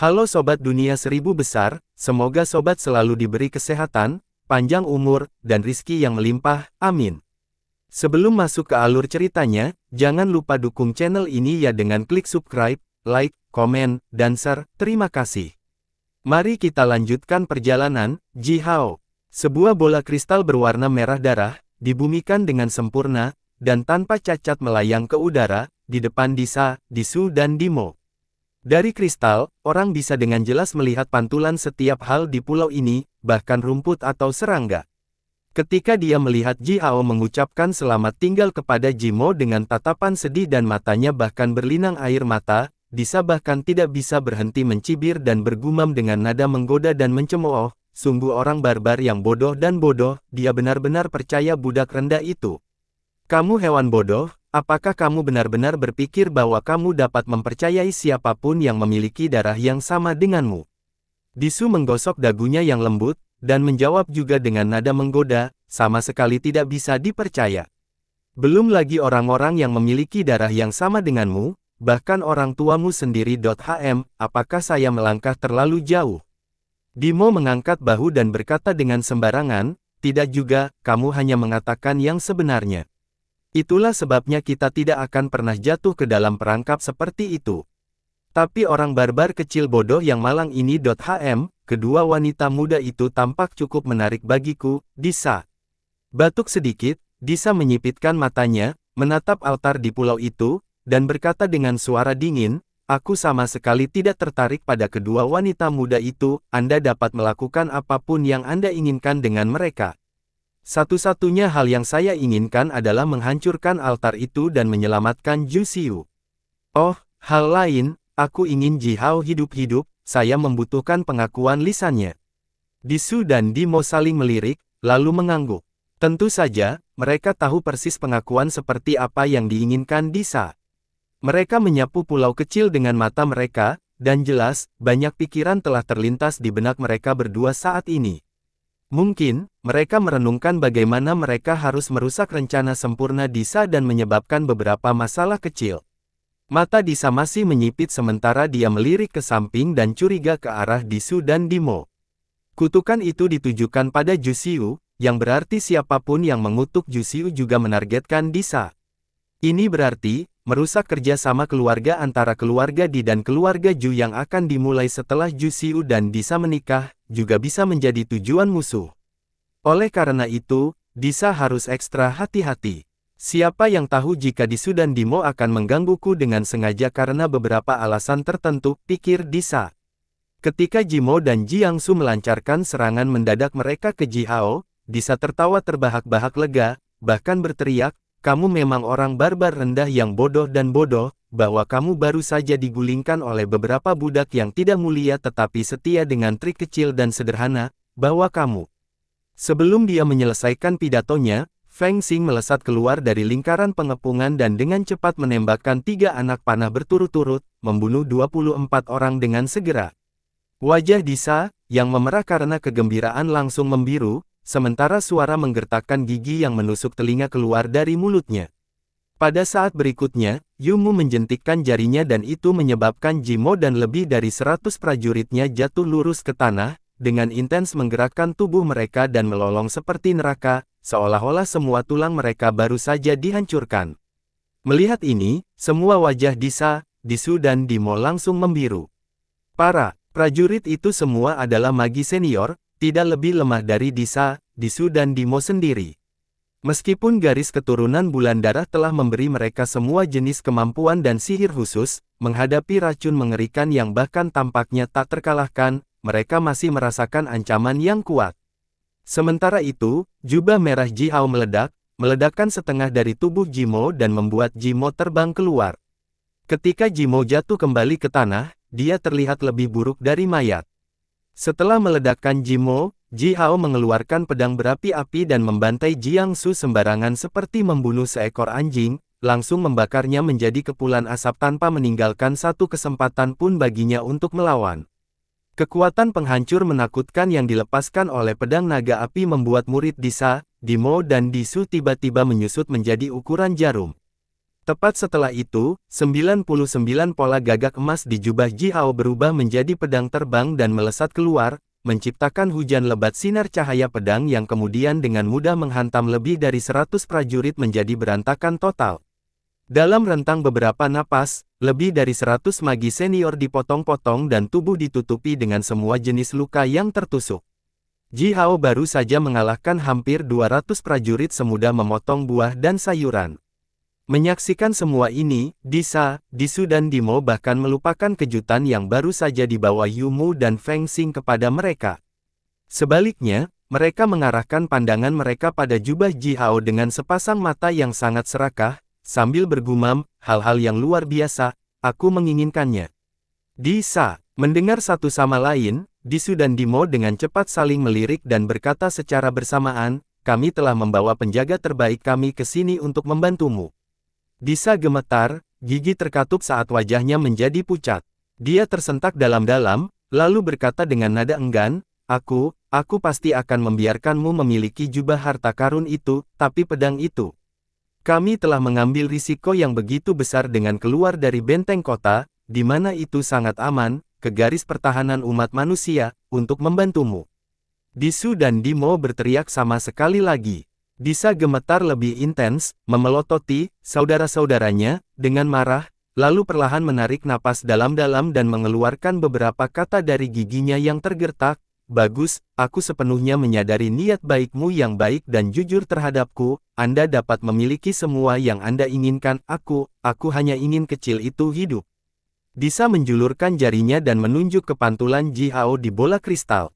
Halo Sobat Dunia Seribu Besar, semoga Sobat selalu diberi kesehatan, panjang umur, dan rizki yang melimpah, amin. Sebelum masuk ke alur ceritanya, jangan lupa dukung channel ini ya dengan klik subscribe, like, komen, dan share, terima kasih. Mari kita lanjutkan perjalanan. Ji Hao, sebuah bola kristal berwarna merah darah, dibumikan dengan sempurna, dan tanpa cacat melayang ke udara, di depan Disa, Disu dan Dimo. Dari kristal, orang bisa dengan jelas melihat pantulan setiap hal di pulau ini, bahkan rumput atau serangga. Ketika dia melihat Ji Hao mengucapkan selamat tinggal kepada Jimo dengan tatapan sedih dan matanya bahkan berlinang air mata, Disa bahkan tidak bisa berhenti mencibir dan bergumam dengan nada menggoda dan mencemooh, sungguh orang barbar yang bodoh dan bodoh, dia benar-benar percaya budak rendah itu. Kamu hewan bodoh. Apakah kamu benar-benar berpikir bahwa kamu dapat mempercayai siapapun yang memiliki darah yang sama denganmu? Disu menggosok dagunya yang lembut, dan menjawab juga dengan nada menggoda, sama sekali tidak bisa dipercaya. Belum lagi orang-orang yang memiliki darah yang sama denganmu, bahkan orang tuamu sendiri. Apakah saya melangkah terlalu jauh? Dimo mengangkat bahu dan berkata dengan sembarangan, tidak juga, kamu hanya mengatakan yang sebenarnya. Itulah sebabnya kita tidak akan pernah jatuh ke dalam perangkap seperti itu. Tapi orang barbar kecil bodoh yang malang ini. Kedua wanita muda itu tampak cukup menarik bagiku, Disa. Batuk sedikit, Disa menyipitkan matanya, menatap altar di pulau itu, dan berkata dengan suara dingin, aku sama sekali tidak tertarik pada kedua wanita muda itu, Anda dapat melakukan apapun yang Anda inginkan dengan mereka. Satu-satunya hal yang saya inginkan adalah menghancurkan altar itu dan menyelamatkan Ju Xiu. Oh, hal lain, aku ingin Ji Hao hidup-hidup, saya membutuhkan pengakuan lisannya. Disu dan Dimo saling melirik, lalu mengangguk. Tentu saja, mereka tahu persis pengakuan seperti apa yang diinginkan Disa. Mereka menyapu pulau kecil dengan mata mereka, dan jelas, banyak pikiran telah terlintas di benak mereka berdua saat ini. Mungkin, mereka merenungkan bagaimana mereka harus merusak rencana sempurna Disa dan menyebabkan beberapa masalah kecil. Mata Disa masih menyipit sementara dia melirik ke samping dan curiga ke arah Disu dan Dimo. Kutukan itu ditujukan pada Ju Xiu, yang berarti siapapun yang mengutuk Ju Xiu juga menargetkan Disa. Ini berarti, merusak kerjasama keluarga antara keluarga Di dan keluarga Ju yang akan dimulai setelah Ju Xiu dan Disa menikah, juga bisa menjadi tujuan musuh. Oleh karena itu, Disa harus ekstra hati-hati. Siapa yang tahu jika Disu dan Dimo akan menggangguku dengan sengaja karena beberapa alasan tertentu, pikir Disa. Ketika Jimo dan Jiangsu melancarkan serangan mendadak mereka ke Ji Hao, Disa tertawa terbahak-bahak lega, bahkan berteriak, kamu memang orang barbar rendah yang bodoh dan bodoh, bahwa kamu baru saja digulingkan oleh beberapa budak yang tidak mulia tetapi setia dengan trik kecil dan sederhana, bahwa kamu. Sebelum dia menyelesaikan pidatonya, Feng Xing melesat keluar dari lingkaran pengepungan dan dengan cepat menembakkan 3 anak panah berturut-turut, membunuh 24 orang dengan segera. Wajah Disa, yang memerah karena kegembiraan langsung membiru, sementara suara menggertakkan gigi yang menusuk telinga keluar dari mulutnya. Pada saat berikutnya, Yumu menjentikkan jarinya dan itu menyebabkan Jimo dan lebih dari 100 prajuritnya jatuh lurus ke tanah, dengan intens menggerakkan tubuh mereka dan melolong seperti neraka, seolah-olah semua tulang mereka baru saja dihancurkan. Melihat ini, semua wajah Disa, Disu dan Dimo langsung membiru. Para prajurit itu semua adalah magi senior, tidak lebih lemah dari Disa, Disu dan Dimo sendiri. Meskipun garis keturunan bulan darah telah memberi mereka semua jenis kemampuan dan sihir khusus, menghadapi racun mengerikan yang bahkan tampaknya tak terkalahkan, mereka masih merasakan ancaman yang kuat. Sementara itu, jubah merah Ji Hao meledakkan setengah dari tubuh Jimo dan membuat Jimo terbang keluar. Ketika Jimo jatuh kembali ke tanah, dia terlihat lebih buruk dari mayat. Setelah meledakkan Jimo, Ji Hao mengeluarkan pedang berapi-api dan membantai Jiangsu sembarangan seperti membunuh seekor anjing, langsung membakarnya menjadi kepulan asap tanpa meninggalkan satu kesempatan pun baginya untuk melawan. Kekuatan penghancur menakutkan yang dilepaskan oleh pedang naga api membuat murid Disa, Dimo dan Disu tiba-tiba menyusut menjadi ukuran jarum. Tepat setelah itu, 99 pola gagak emas di jubah Ji Hao berubah menjadi pedang terbang dan melesat keluar, menciptakan hujan lebat sinar cahaya pedang yang kemudian dengan mudah menghantam lebih dari 100 prajurit menjadi berantakan total. Dalam rentang beberapa napas, lebih dari 100 magi senior dipotong-potong dan tubuh ditutupi dengan semua jenis luka yang tertusuk. Ji Hao baru saja mengalahkan hampir 200 prajurit semudah memotong buah dan sayuran. Menyaksikan semua ini, Disa, Disu dan Dimo bahkan melupakan kejutan yang baru saja dibawa Yu Mu dan Feng Xing kepada mereka. Sebaliknya, mereka mengarahkan pandangan mereka pada jubah Ji Hao dengan sepasang mata yang sangat serakah, sambil bergumam, hal-hal yang luar biasa, aku menginginkannya. Disa, mendengar satu sama lain, Disu dan Dimo dengan cepat saling melirik dan berkata secara bersamaan, kami telah membawa penjaga terbaik kami ke sini untuk membantumu. Disa gemetar, gigi terkatup saat wajahnya menjadi pucat. Dia tersentak dalam-dalam, lalu berkata dengan nada enggan, aku pasti akan membiarkanmu memiliki jubah harta karun itu, tapi pedang itu. Kami telah mengambil risiko yang begitu besar dengan keluar dari benteng kota, di mana itu sangat aman, ke garis pertahanan umat manusia, untuk membantumu. Disu dan Dimo berteriak sama sekali lagi. Disa gemetar lebih intens, memelototi saudara-saudaranya, dengan marah, lalu perlahan menarik napas dalam-dalam dan mengeluarkan beberapa kata dari giginya yang tergertak, bagus, aku sepenuhnya menyadari niat baikmu yang baik dan jujur terhadapku, Anda dapat memiliki semua yang Anda inginkan, aku hanya ingin kecil itu hidup. Disa menjulurkan jarinya dan menunjuk ke pantulan Ji Hao di bola kristal.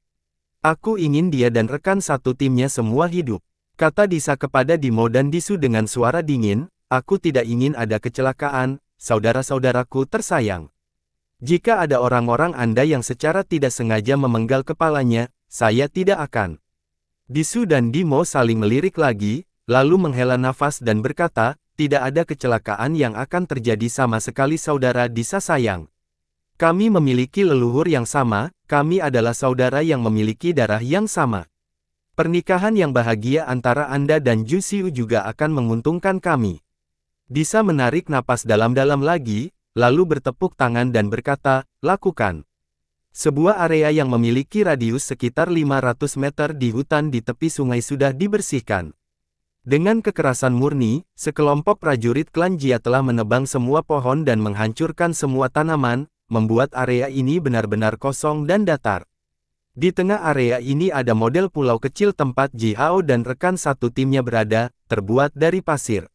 Aku ingin dia dan rekan satu timnya semua hidup. Kata Disa kepada Dimo dan Disu dengan suara dingin, aku tidak ingin ada kecelakaan, saudara-saudaraku tersayang. Jika ada orang-orang Anda yang secara tidak sengaja memenggal kepalanya, saya tidak akan. Disu dan Dimo saling melirik lagi, lalu menghela nafas dan berkata, tidak ada kecelakaan yang akan terjadi sama sekali saudara Disa sayang. Kami memiliki leluhur yang sama, kami adalah saudara yang memiliki darah yang sama. Pernikahan yang bahagia antara Anda dan Ju Xiu juga akan menguntungkan kami. Disa menarik napas dalam-dalam lagi, lalu bertepuk tangan dan berkata, lakukan. Sebuah area yang memiliki radius sekitar 500 meter di hutan di tepi sungai sudah dibersihkan. Dengan kekerasan murni, sekelompok prajurit klan Jia telah menebang semua pohon dan menghancurkan semua tanaman, membuat area ini benar-benar kosong dan datar. Di tengah area ini ada model pulau kecil tempat Ji Hao dan rekan satu timnya berada, terbuat dari pasir.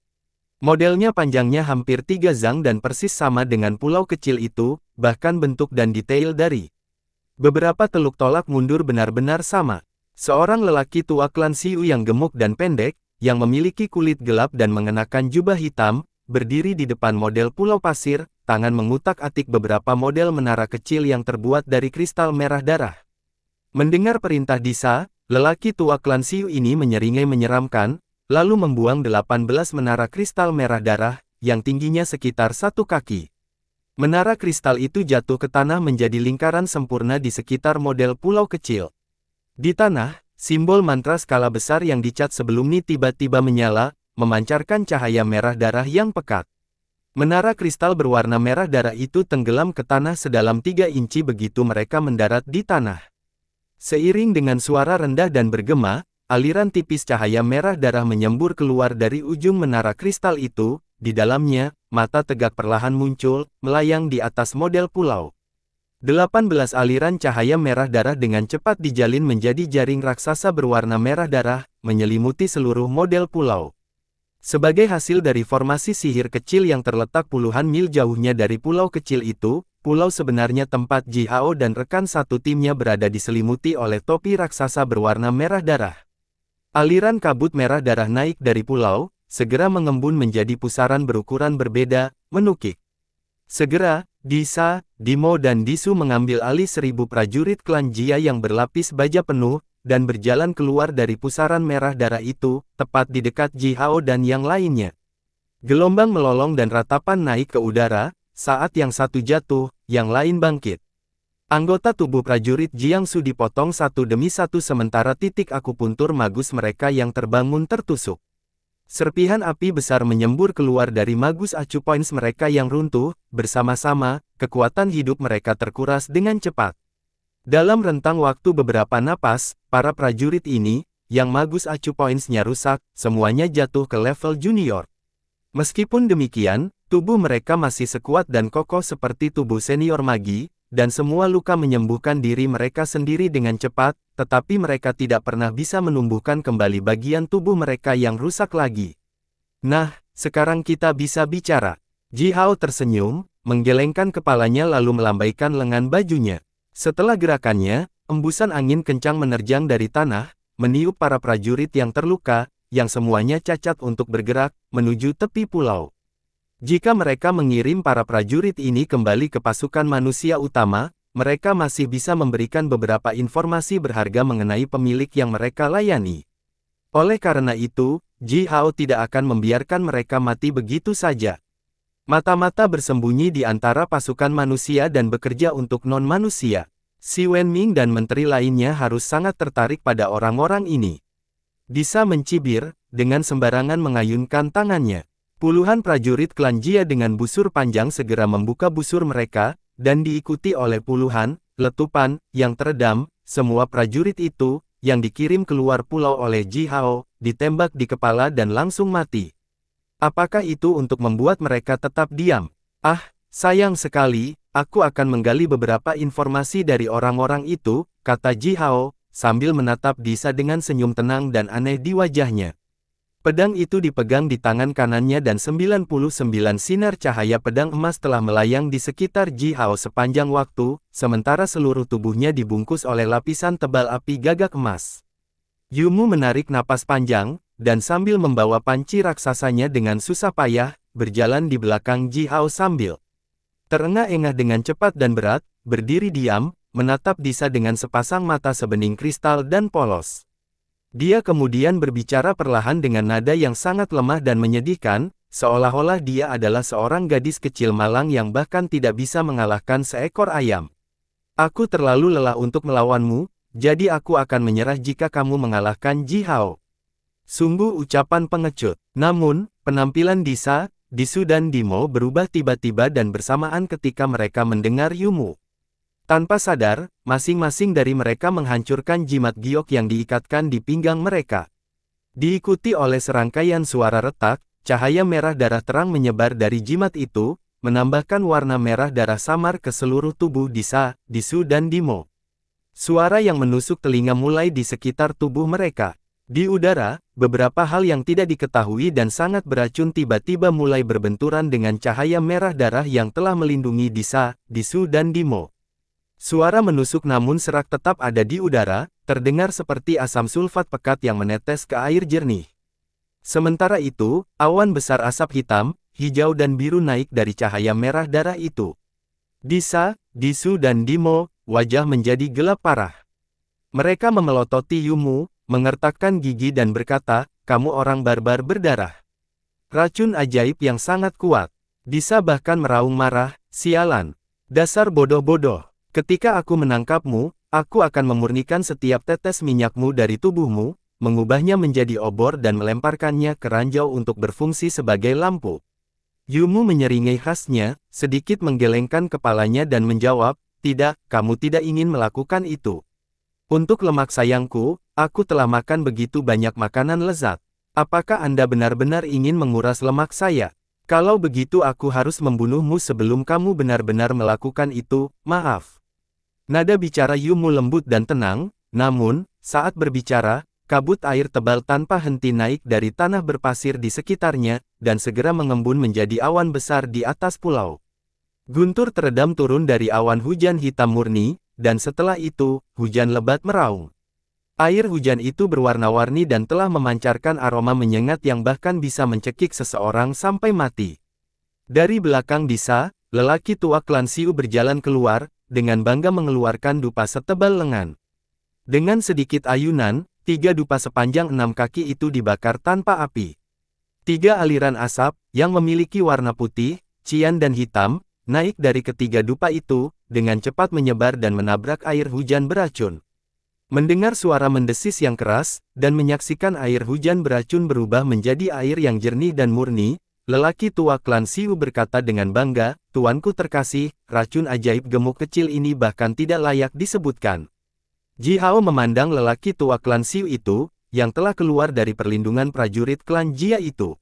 Modelnya panjangnya hampir 3 zang dan persis sama dengan pulau kecil itu, bahkan bentuk dan detail dari beberapa teluk tolak mundur benar-benar sama. Seorang lelaki tua klan Xiu yang gemuk dan pendek, yang memiliki kulit gelap dan mengenakan jubah hitam, berdiri di depan model pulau pasir, tangan mengutak-atik beberapa model menara kecil yang terbuat dari kristal merah darah. Mendengar perintah Disa, lelaki tua klan Xiu ini menyeringai menyeramkan, lalu membuang 18 menara kristal merah darah, yang tingginya sekitar 1 kaki. Menara kristal itu jatuh ke tanah menjadi lingkaran sempurna di sekitar model pulau kecil. Di tanah, simbol mantra skala besar yang dicat sebelum ini tiba-tiba menyala, memancarkan cahaya merah darah yang pekat. Menara kristal berwarna merah darah itu tenggelam ke tanah sedalam 3 inci begitu mereka mendarat di tanah. Seiring dengan suara rendah dan bergema, aliran tipis cahaya merah darah menyembur keluar dari ujung menara kristal itu, di dalamnya, mata tegak perlahan muncul, melayang di atas model pulau. 18 aliran cahaya merah darah dengan cepat dijalin menjadi jaring raksasa berwarna merah darah, menyelimuti seluruh model pulau. Sebagai hasil dari formasi sihir kecil yang terletak puluhan mil jauhnya dari pulau kecil itu, pulau sebenarnya tempat Ji Hao dan rekan satu timnya berada diselimuti oleh topi raksasa berwarna merah darah. Aliran kabut merah darah naik dari pulau, segera mengembun menjadi pusaran berukuran berbeda, menukik. Segera, Disa, Dimo dan Disu mengambil alih 1000 prajurit klan Jia yang berlapis baja penuh, dan berjalan keluar dari pusaran merah darah itu, tepat di dekat Ji Hao dan yang lainnya. Gelombang melolong dan ratapan naik ke udara, saat yang satu jatuh, yang lain bangkit. Anggota tubuh prajurit Jiangsu dipotong satu demi satu sementara titik akupuntur magus mereka yang terbangun tertusuk. Serpihan api besar menyembur keluar dari Magus Acu Points mereka yang runtuh, bersama-sama, kekuatan hidup mereka terkuras dengan cepat. Dalam rentang waktu beberapa napas, para prajurit ini, yang Magus Acu Points-nya rusak, semuanya jatuh ke level junior. Meskipun demikian, tubuh mereka masih sekuat dan kokoh seperti tubuh senior magi, dan semua luka menyembuhkan diri mereka sendiri dengan cepat, tetapi mereka tidak pernah bisa menumbuhkan kembali bagian tubuh mereka yang rusak lagi. Nah, sekarang kita bisa bicara. Ji Hao tersenyum, menggelengkan kepalanya lalu melambaikan lengan bajunya. Setelah gerakannya, embusan angin kencang menerjang dari tanah, meniup para prajurit yang terluka, yang semuanya cacat untuk bergerak, menuju tepi pulau. Jika mereka mengirim para prajurit ini kembali ke pasukan manusia utama, mereka masih bisa memberikan beberapa informasi berharga mengenai pemilik yang mereka layani. Oleh karena itu, Ji Hao tidak akan membiarkan mereka mati begitu saja. Mata-mata bersembunyi di antara pasukan manusia dan bekerja untuk non-manusia. Si Wenming dan menteri lainnya harus sangat tertarik pada orang-orang ini. Disa mencibir, dengan sembarangan mengayunkan tangannya. Puluhan prajurit klan Jia dengan busur panjang segera membuka busur mereka, dan diikuti oleh puluhan, letupan, yang teredam, semua prajurit itu, yang dikirim keluar pulau oleh Ji Hao, ditembak di kepala dan langsung mati. Apakah itu untuk membuat mereka tetap diam? Ah, sayang sekali, aku akan menggali beberapa informasi dari orang-orang itu, kata Ji Hao, sambil menatap Disa dengan senyum tenang dan aneh di wajahnya. Pedang itu dipegang di tangan kanannya dan 99 sinar cahaya pedang emas telah melayang di sekitar Ji Hao sepanjang waktu, sementara seluruh tubuhnya dibungkus oleh lapisan tebal api gagak emas. Yumu menarik napas panjang, dan sambil membawa panci raksasanya dengan susah payah, berjalan di belakang Ji Hao sambil terengah-engah dengan cepat dan berat, berdiri diam, menatap Disa dengan sepasang mata sebening kristal dan polos. Dia kemudian berbicara perlahan dengan nada yang sangat lemah dan menyedihkan, seolah-olah dia adalah seorang gadis kecil malang yang bahkan tidak bisa mengalahkan seekor ayam. Aku terlalu lelah untuk melawanmu, jadi aku akan menyerah jika kamu mengalahkan Ji Hao. Sungguh ucapan pengecut. Namun, penampilan Disa, Disu dan Dimo berubah tiba-tiba dan bersamaan ketika mereka mendengar Yumu. Tanpa sadar, masing-masing dari mereka menghancurkan jimat giok yang diikatkan di pinggang mereka. Diikuti oleh serangkaian suara retak, cahaya merah darah terang menyebar dari jimat itu, menambahkan warna merah darah samar ke seluruh tubuh Disa, Disu dan Dimo. Suara yang menusuk telinga mulai di sekitar tubuh mereka. Di udara, beberapa hal yang tidak diketahui dan sangat beracun tiba-tiba mulai berbenturan dengan cahaya merah darah yang telah melindungi Disa, Disu dan Dimo. Suara menusuk namun serak tetap ada di udara, terdengar seperti asam sulfat pekat yang menetes ke air jernih. Sementara itu, awan besar asap hitam, hijau dan biru naik dari cahaya merah darah itu. Disa, Disu dan Dimo, wajah menjadi gelap parah. Mereka memelototi Yumu, mengertakkan gigi dan berkata, "Kamu orang barbar berdarah. Racun ajaib yang sangat kuat." Disa bahkan meraung marah, "Sialan. Dasar bodoh-bodoh. Ketika aku menangkapmu, aku akan memurnikan setiap tetes minyakmu dari tubuhmu, mengubahnya menjadi obor dan melemparkannya ke ranjau untuk berfungsi sebagai lampu." Yumu menyeringai khasnya, sedikit menggelengkan kepalanya dan menjawab, "Tidak, kamu tidak ingin melakukan itu. Untuk lemak sayangku, aku telah makan begitu banyak makanan lezat. Apakah Anda benar-benar ingin menguras lemak saya? Kalau begitu aku harus membunuhmu sebelum kamu benar-benar melakukan itu, maaf." Nada bicara Yumu lembut dan tenang, namun, saat berbicara, kabut air tebal tanpa henti naik dari tanah berpasir di sekitarnya, dan segera mengembun menjadi awan besar di atas pulau. Guntur teredam turun dari awan hujan hitam murni, dan setelah itu, hujan lebat meraung. Air hujan itu berwarna-warni dan telah memancarkan aroma menyengat yang bahkan bisa mencekik seseorang sampai mati. Dari belakang Disa, lelaki tua klan Siu berjalan keluar, dengan bangga mengeluarkan dupa setebal lengan. Dengan sedikit ayunan, 3 dupa sepanjang 6 kaki itu dibakar tanpa api. 3 aliran asap, yang memiliki warna putih, cian dan hitam, naik dari ketiga dupa itu, dengan cepat menyebar dan menabrak air hujan beracun. Mendengar suara mendesis yang keras, dan menyaksikan air hujan beracun berubah menjadi air yang jernih dan murni, lelaki tua klan Xiu berkata dengan bangga, "Tuanku terkasih, racun ajaib gemuk kecil ini bahkan tidak layak disebutkan." Ji Hao memandang lelaki tua klan Xiu itu, yang telah keluar dari perlindungan prajurit klan Jia itu.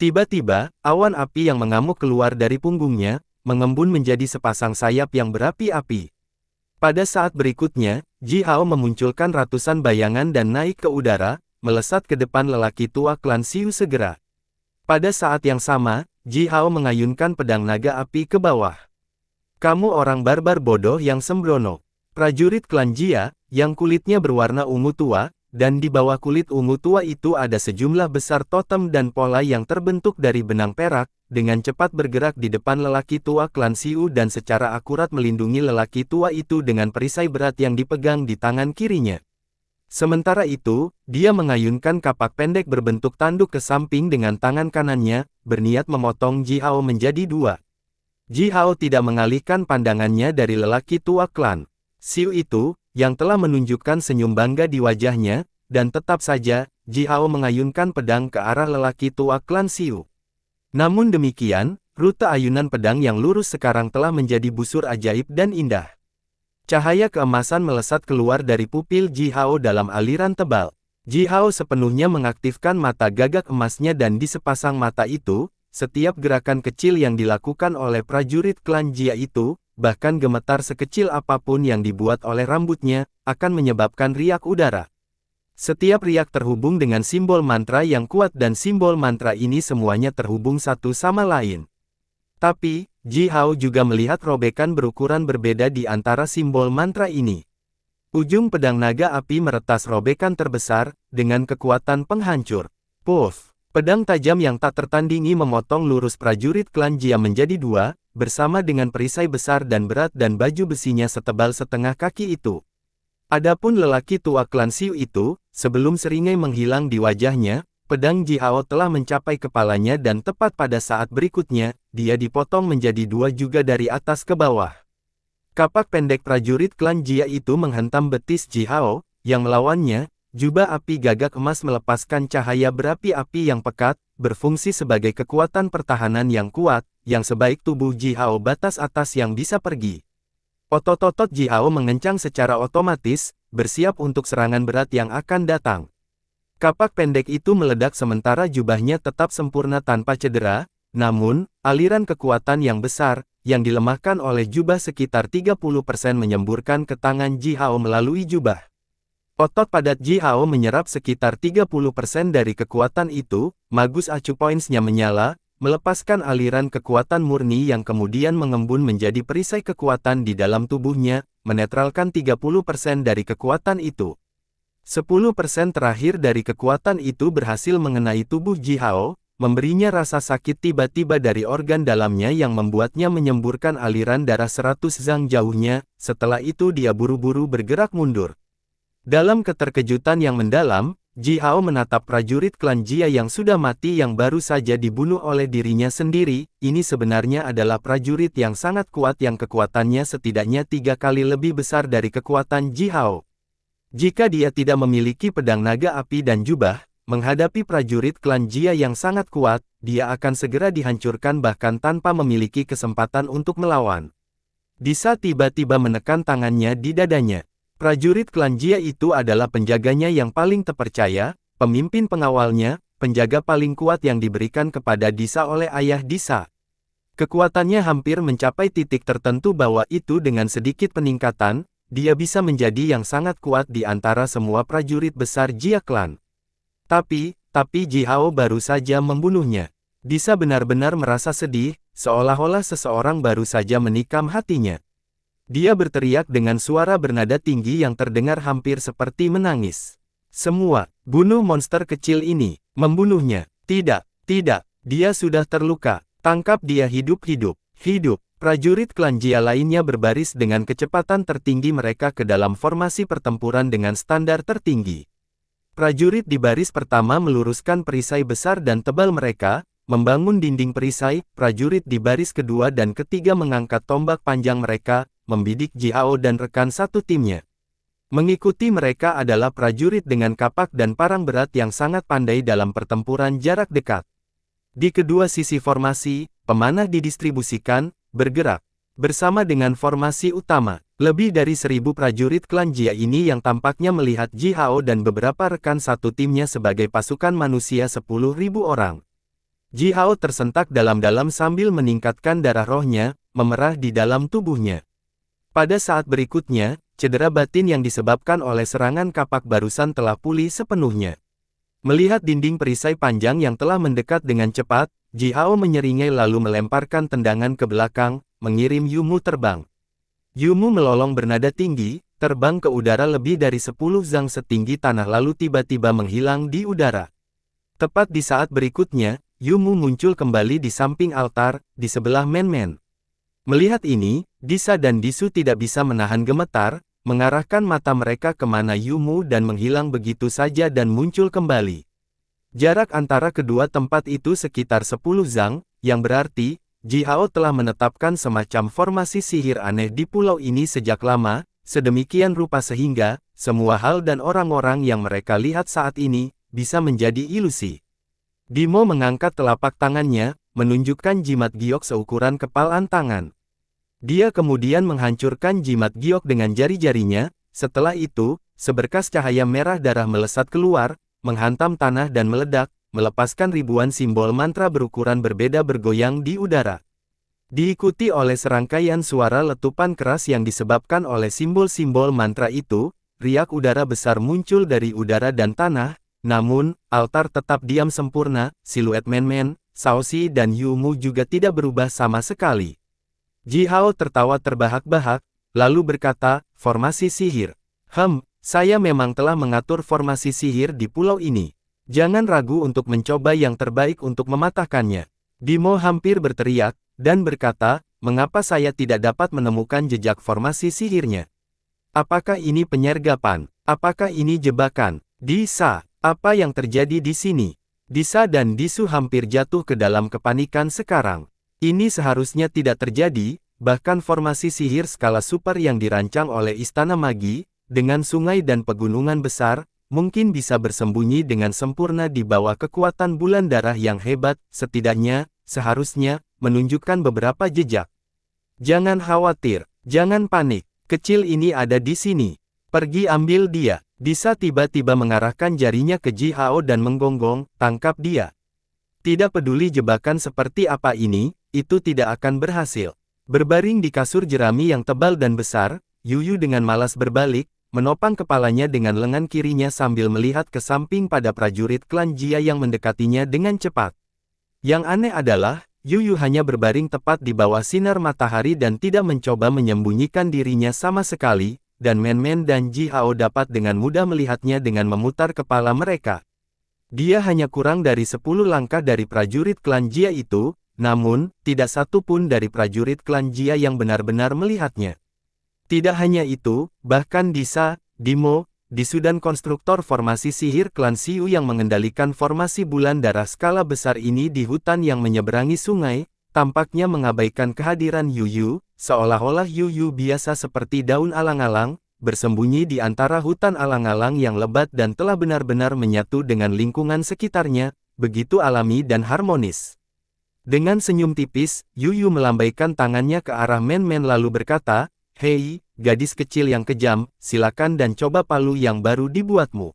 Tiba-tiba, awan api yang mengamuk keluar dari punggungnya, mengembun menjadi sepasang sayap yang berapi-api. Pada saat berikutnya, Ji Hao memunculkan ratusan bayangan dan naik ke udara, melesat ke depan lelaki tua klan Xiu segera. Pada saat yang sama, Ji Hao mengayunkan pedang naga api ke bawah. "Kamu orang barbar bodoh yang sembrono." Prajurit klan Jia, yang kulitnya berwarna ungu tua, dan di bawah kulit ungu tua itu ada sejumlah besar totem dan pola yang terbentuk dari benang perak, dengan cepat bergerak di depan lelaki tua klan Xiu dan secara akurat melindungi lelaki tua itu dengan perisai berat yang dipegang di tangan kirinya. Sementara itu, dia mengayunkan kapak pendek berbentuk tanduk ke samping dengan tangan kanannya, berniat memotong Ji Hao menjadi dua. Ji Hao tidak mengalihkan pandangannya dari lelaki tua klan Xiu itu, yang telah menunjukkan senyum bangga di wajahnya, dan tetap saja, Ji Hao mengayunkan pedang ke arah lelaki tua klan Xiu. Namun demikian, rute ayunan pedang yang lurus sekarang telah menjadi busur ajaib dan indah. Cahaya keemasan melesat keluar dari pupil Ji Hao dalam aliran tebal. Ji Hao sepenuhnya mengaktifkan mata gagak emasnya dan di sepasang mata itu, setiap gerakan kecil yang dilakukan oleh prajurit klan Jia itu, bahkan gemetar sekecil apapun yang dibuat oleh rambutnya, akan menyebabkan riak udara. Setiap riak terhubung dengan simbol mantra yang kuat dan simbol mantra ini semuanya terhubung satu sama lain. Tapi, Ji Hao juga melihat robekan berukuran berbeda di antara simbol mantra ini. Ujung pedang naga api meretas robekan terbesar, dengan kekuatan penghancur. Puff! Pedang tajam yang tak tertandingi memotong lurus prajurit klan Jia menjadi dua, bersama dengan perisai besar dan berat dan baju besinya setebal setengah kaki itu. Adapun lelaki tua klan Xiu itu, sebelum seringai menghilang di wajahnya, pedang Ji Hao telah mencapai kepalanya dan tepat pada saat berikutnya, dia dipotong menjadi dua juga dari atas ke bawah. Kapak pendek prajurit klan Jia itu menghentam betis Ji Hao, yang melawannya. Jubah api gagak emas melepaskan cahaya berapi-api yang pekat, berfungsi sebagai kekuatan pertahanan yang kuat, yang sebaik tubuh Ji Hao batas atas yang bisa pergi. Otot-otot Ji Hao mengencang secara otomatis, bersiap untuk serangan berat yang akan datang. Kapak pendek itu meledak sementara jubahnya tetap sempurna tanpa cedera, namun, aliran kekuatan yang besar, yang dilemahkan oleh jubah sekitar 30% menyemburkan ke tangan Ji Hao melalui jubah. Otot padat Ji Hao menyerap sekitar 30% dari kekuatan itu, magus acu points-nya menyala, melepaskan aliran kekuatan murni yang kemudian mengembun menjadi perisai kekuatan di dalam tubuhnya, menetralkan 30% dari kekuatan itu. 10% terakhir dari kekuatan itu berhasil mengenai tubuh Ji Hao, memberinya rasa sakit tiba-tiba dari organ dalamnya yang membuatnya menyemburkan aliran darah 100 zang jauhnya, setelah itu dia buru-buru bergerak mundur. Dalam keterkejutan yang mendalam, Ji Hao menatap prajurit klan Jia yang sudah mati yang baru saja dibunuh oleh dirinya sendiri. Ini sebenarnya adalah prajurit yang sangat kuat yang kekuatannya setidaknya 3 kali lebih besar dari kekuatan Ji Hao. Jika dia tidak memiliki pedang naga api dan jubah, menghadapi prajurit klan Jia yang sangat kuat, dia akan segera dihancurkan bahkan tanpa memiliki kesempatan untuk melawan. Disa tiba-tiba menekan tangannya di dadanya. Prajurit klan Jia itu adalah penjaganya yang paling terpercaya, pemimpin pengawalnya, penjaga paling kuat yang diberikan kepada Disa oleh ayah Disa. Kekuatannya hampir mencapai titik tertentu bahwa itu dengan sedikit peningkatan, dia bisa menjadi yang sangat kuat di antara semua prajurit besar Jia Clan. Tapi Ji Hao baru saja membunuhnya. Disa benar-benar merasa sedih, seolah-olah seseorang baru saja menikam hatinya. Dia berteriak dengan suara bernada tinggi yang terdengar hampir seperti menangis. "Semua, bunuh monster kecil ini, membunuhnya." Tidak, dia sudah terluka. Tangkap dia hidup-hidup. Hidup. Prajurit klan Jia lainnya berbaris dengan kecepatan tertinggi mereka ke dalam formasi pertempuran dengan standar tertinggi. Prajurit di baris pertama meluruskan perisai besar dan tebal mereka, membangun dinding perisai. Prajurit di baris kedua dan ketiga mengangkat tombak panjang mereka, membidik Ji Hao dan rekan satu timnya. Mengikuti mereka adalah prajurit dengan kapak dan parang berat yang sangat pandai dalam pertempuran jarak dekat. Di kedua sisi formasi, pemanah didistribusikan, bergerak. Bersama dengan formasi utama, lebih dari 1.000 prajurit klan Jia ini yang tampaknya melihat Ji Hao dan beberapa rekan satu timnya sebagai pasukan manusia 10.000 orang. Ji Hao tersentak dalam-dalam sambil meningkatkan darah rohnya, memerah di dalam tubuhnya. Pada saat berikutnya, cedera batin yang disebabkan oleh serangan kapak barusan telah pulih sepenuhnya. Melihat dinding perisai panjang yang telah mendekat dengan cepat, Ji Hao menyeringai lalu melemparkan tendangan ke belakang, mengirim Yumu terbang. Yumu melolong bernada tinggi, terbang ke udara lebih dari 10 zang setinggi tanah lalu tiba-tiba menghilang di udara. Tepat di saat berikutnya, Yumu muncul kembali di samping altar, di sebelah Men-Men. Melihat ini, Disa dan Disu tidak bisa menahan gemetar, mengarahkan mata mereka kemana Yumu dan menghilang begitu saja dan muncul kembali. Jarak antara kedua tempat itu sekitar 10 zang, yang berarti, Ji Hao telah menetapkan semacam formasi sihir aneh di pulau ini sejak lama, sedemikian rupa sehingga, semua hal dan orang-orang yang mereka lihat saat ini, bisa menjadi ilusi. Dimo mengangkat telapak tangannya, menunjukkan jimat giok seukuran kepalan tangan. Dia kemudian menghancurkan jimat giok dengan jari-jarinya, setelah itu, seberkas cahaya merah darah melesat keluar, menghantam tanah dan meledak, melepaskan ribuan simbol mantra berukuran berbeda bergoyang di udara. Diikuti oleh serangkaian suara letupan keras yang disebabkan oleh simbol-simbol mantra itu, riak udara besar muncul dari udara dan tanah, namun, altar tetap diam sempurna, siluet Men-Men, Shaoxi dan Yumu juga tidak berubah sama sekali. Ji Hao tertawa terbahak-bahak, lalu berkata, formasi sihir. Saya memang telah mengatur formasi sihir di pulau ini. Jangan ragu untuk mencoba yang terbaik untuk mematahkannya. Dimo hampir berteriak, dan berkata, mengapa saya tidak dapat menemukan jejak formasi sihirnya? Apakah ini penyergapan? Apakah ini jebakan? Disa, apa yang terjadi di sini? Disa dan Disu hampir jatuh ke dalam kepanikan sekarang. Ini seharusnya tidak terjadi, bahkan formasi sihir skala super yang dirancang oleh Istana Magi, dengan sungai dan pegunungan besar, mungkin bisa bersembunyi dengan sempurna di bawah kekuatan bulan darah yang hebat, setidaknya, seharusnya, menunjukkan beberapa jejak. Jangan khawatir, jangan panik, kecil ini ada di sini. Pergi ambil dia. Disa tiba-tiba mengarahkan jarinya ke Ji Hao dan menggonggong, tangkap dia. Tidak peduli jebakan seperti apa ini, itu tidak akan berhasil. Berbaring di kasur jerami yang tebal dan besar, Yuyu dengan malas berbalik, menopang kepalanya dengan lengan kirinya sambil melihat ke samping pada prajurit klan Jia yang mendekatinya dengan cepat. Yang aneh adalah, Yuyu hanya berbaring tepat di bawah sinar matahari dan tidak mencoba menyembunyikan dirinya sama sekali, dan Men-Men dan Ji Hao dapat dengan mudah melihatnya dengan memutar kepala mereka. Dia hanya kurang dari 10 langkah dari prajurit klan Jia itu, namun, tidak satu pun dari prajurit klan Jia yang benar-benar melihatnya. Tidak hanya itu, bahkan Disa, Dimo, Disu dan konstruktor formasi sihir klan Xiu yang mengendalikan formasi bulan darah skala besar ini di hutan yang menyeberangi sungai, tampaknya mengabaikan kehadiran Yuyu, seolah-olah Yuyu biasa seperti daun alang-alang, bersembunyi di antara hutan alang-alang yang lebat dan telah benar-benar menyatu dengan lingkungan sekitarnya, begitu alami dan harmonis. Dengan senyum tipis, Yuyu melambaikan tangannya ke arah Men-Men lalu berkata, "Hei, gadis kecil yang kejam, silakan dan coba palu yang baru dibuatmu.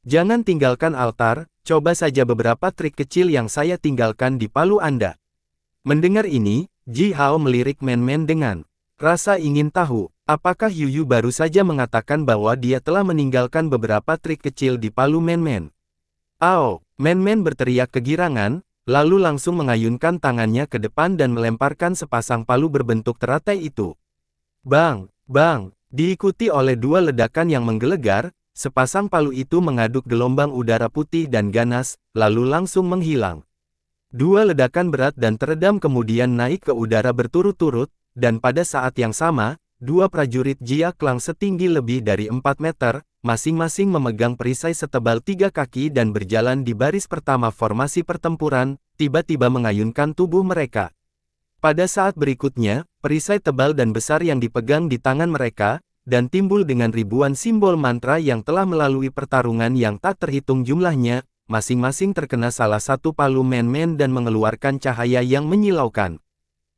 Jangan tinggalkan altar, coba saja beberapa trik kecil yang saya tinggalkan di palu Anda." Mendengar ini, Ji Hao melirik Men-Men dengan rasa ingin tahu, apakah Yuyu baru saja mengatakan bahwa dia telah meninggalkan beberapa trik kecil di palu Men-Men. "Ao!" Men-Men berteriak kegirangan, lalu langsung mengayunkan tangannya ke depan dan melemparkan sepasang palu berbentuk teratai itu. Bang! Bang! Diikuti oleh dua ledakan yang menggelegar, sepasang palu itu mengaduk gelombang udara putih dan ganas, lalu langsung menghilang. Dua ledakan berat dan teredam kemudian naik ke udara berturut-turut, dan pada saat yang sama, dua prajurit Jia Klang setinggi lebih dari 4 meter, masing-masing memegang perisai setebal 3 kaki dan berjalan di baris pertama formasi pertempuran, tiba-tiba mengayunkan tubuh mereka. Pada saat berikutnya, perisai tebal dan besar yang dipegang di tangan mereka, dan timbul dengan ribuan simbol mantra yang telah melalui pertarungan yang tak terhitung jumlahnya, masing-masing terkena salah satu palu Men-Men dan mengeluarkan cahaya yang menyilaukan.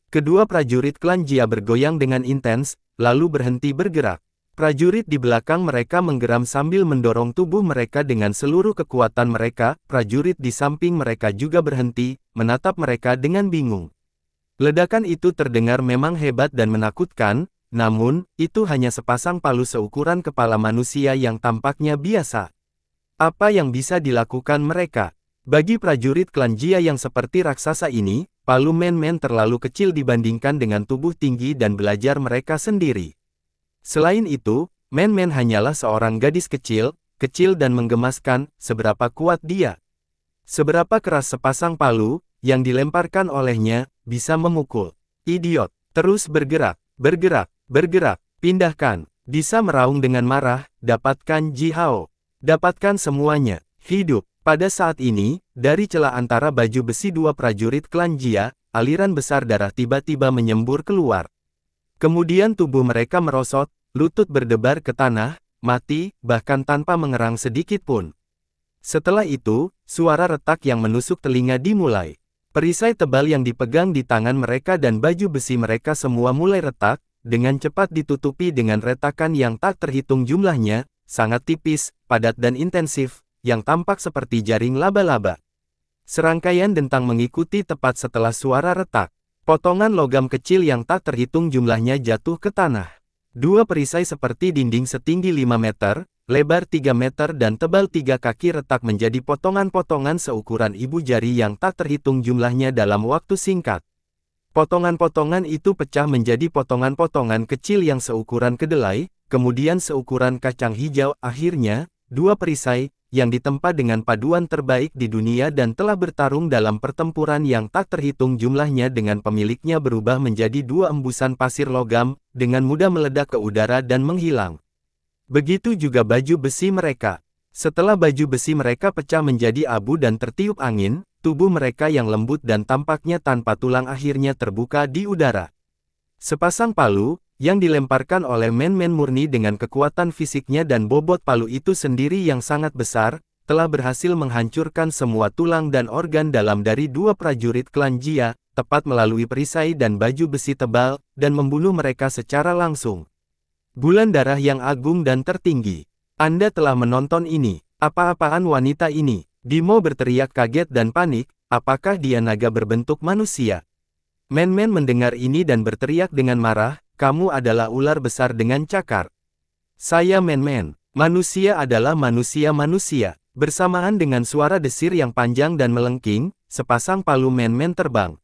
Kedua prajurit klan Jia bergoyang dengan intens, lalu berhenti bergerak. Prajurit di belakang mereka menggeram sambil mendorong tubuh mereka dengan seluruh kekuatan mereka. Prajurit di samping mereka juga berhenti, menatap mereka dengan bingung. Ledakan itu terdengar memang hebat dan menakutkan, namun, itu hanya sepasang palu seukuran kepala manusia yang tampaknya biasa. Apa yang bisa dilakukan mereka? Bagi prajurit klan Jia yang seperti raksasa ini, palu Men-Men terlalu kecil dibandingkan dengan tubuh tinggi dan belajar mereka sendiri. Selain itu, Men-Men hanyalah seorang gadis kecil dan menggemaskan. Seberapa kuat dia? Seberapa keras sepasang palu yang dilemparkan olehnya bisa memukul? Idiot! Terus bergerak, bergerak, bergerak, pindahkan. Disa meraung dengan marah, dapatkan Ji Hao. Dapatkan semuanya, hidup. Pada saat ini, dari celah antara baju besi dua prajurit klan Jia, aliran besar darah tiba-tiba menyembur keluar. Kemudian tubuh mereka merosot, lutut berdebar ke tanah, mati, bahkan tanpa mengerang sedikit pun. Setelah itu, suara retak yang menusuk telinga dimulai. Perisai tebal yang dipegang di tangan mereka dan baju besi mereka semua mulai retak, dengan cepat ditutupi dengan retakan yang tak terhitung jumlahnya, sangat tipis, padat dan intensif, yang tampak seperti jaring laba-laba. Serangkaian dentang mengikuti tepat setelah suara retak. Potongan logam kecil yang tak terhitung jumlahnya jatuh ke tanah. Dua perisai seperti dinding setinggi 5 meter, lebar 3 meter dan tebal 3 kaki retak menjadi potongan-potongan seukuran ibu jari yang tak terhitung jumlahnya dalam waktu singkat. Potongan-potongan itu pecah menjadi potongan-potongan kecil yang seukuran kedelai, kemudian seukuran kacang hijau. Akhirnya, dua perisai, yang ditempa dengan paduan terbaik di dunia dan telah bertarung dalam pertempuran yang tak terhitung jumlahnya dengan pemiliknya berubah menjadi dua embusan pasir logam, dengan mudah meledak ke udara dan menghilang. Begitu juga baju besi mereka. Setelah baju besi mereka pecah menjadi abu dan tertiup angin, tubuh mereka yang lembut dan tampaknya tanpa tulang akhirnya terbuka di udara. Sepasang palu, yang dilemparkan oleh Men-Men murni dengan kekuatan fisiknya dan bobot palu itu sendiri yang sangat besar, telah berhasil menghancurkan semua tulang dan organ dalam dari dua prajurit klan Jia, tepat melalui perisai dan baju besi tebal, dan membunuh mereka secara langsung. Bulan darah yang agung dan tertinggi. Anda telah menonton ini. Apa-apaan wanita ini? Dimo berteriak kaget dan panik, apakah dia naga berbentuk manusia? Men-Men mendengar ini dan berteriak dengan marah, kamu adalah ular besar dengan cakar. Saya Men-Men. Manusia adalah manusia-manusia. Bersamaan dengan suara desir yang panjang dan melengking, sepasang palu Men-Men terbang